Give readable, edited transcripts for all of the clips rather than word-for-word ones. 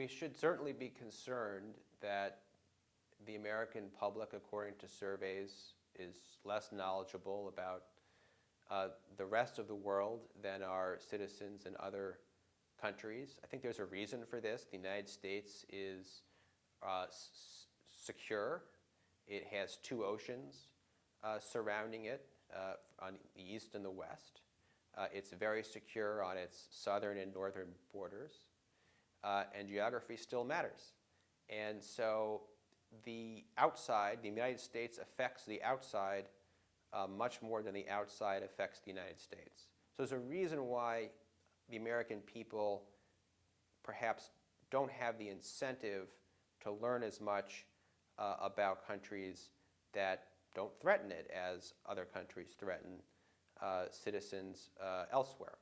we should certainly be concerned that the American public, according to surveys, is less knowledgeable about the rest of the world than our citizens in other countries. I think there's a reason for this. The United States is secure. It has two oceans surrounding it on the east and the west. It's very secure on its southern and northern borders. And geography still matters. And so the outside, the United States affects the outside much more than the outside affects the United States. So there's a reason why the American people perhaps don't have the incentive to learn as much about countries that don't threaten it as other countries threaten citizens elsewhere.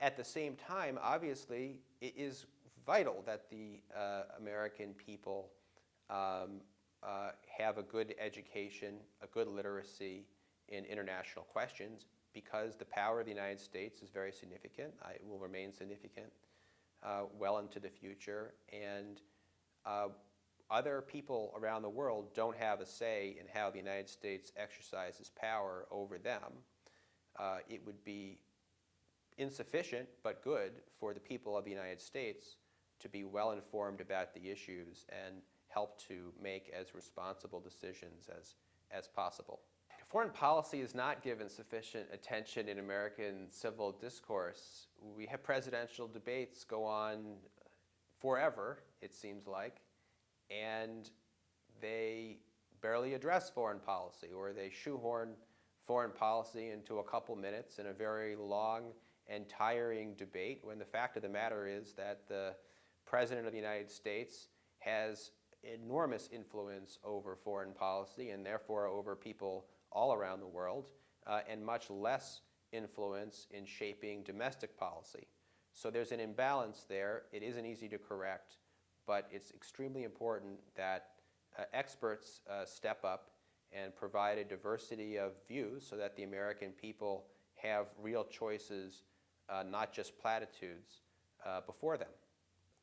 At the same time, obviously, it is vital that the American people have a good education, a good literacy in international questions, because the power of the United States is very significant. It will remain significant well into the future. And other people around the world don't have a say in how the United States exercises power over them. It would be insufficient but good for the people of the United States to be well informed about the issues and help to make as responsible decisions as possible. Foreign policy is not given sufficient attention in American civil discourse. We have presidential debates go on forever, it seems like, and they barely address foreign policy, or they shoehorn foreign policy into a couple minutes in a very long and tiring debate, when the fact of the matter is that the President of the United States has enormous influence over foreign policy and therefore over people all around the world, and much less influence in shaping domestic policy. So there's an imbalance there. It isn't easy to correct, but it's extremely important that experts step up and provide a diversity of views so that the American people have real choices, not just platitudes, before them.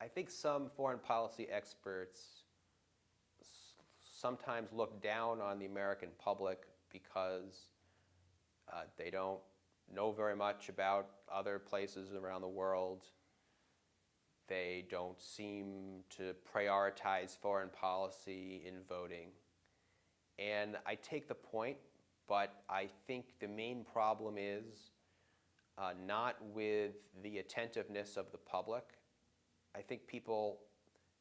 I think some foreign policy experts sometimes look down on the American public because they don't know very much about other places around the world. They don't seem to prioritize foreign policy in voting. And I take the point, but I think the main problem is not with the attentiveness of the public. I think people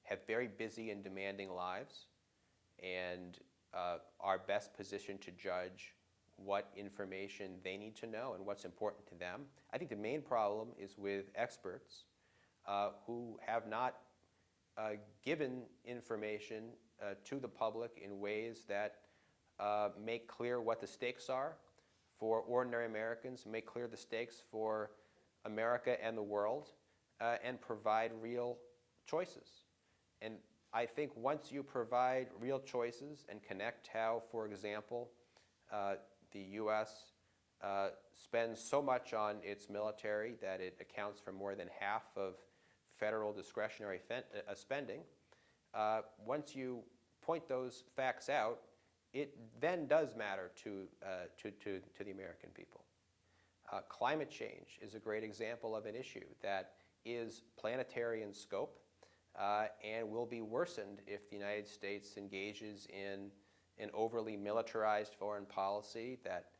have very busy and demanding lives and are best positioned to judge what information they need to know and what's important to them. I think the main problem is with experts who have not given information to the public in ways that make clear what the stakes are for ordinary Americans, make clear the stakes for America and the world, and provide real choices. And I think once you provide real choices and connect how, for example, the U.S. Spends so much on its military that it accounts for more than half of federal discretionary spending, once you point those facts out, it then does matter to the American people. Climate change is a great example of an issue that is planetary in scope and will be worsened if the United States engages in an overly militarized foreign policy that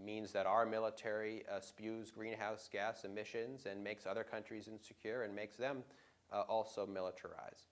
means that our military spews greenhouse gas emissions and makes other countries insecure and makes them also militarize.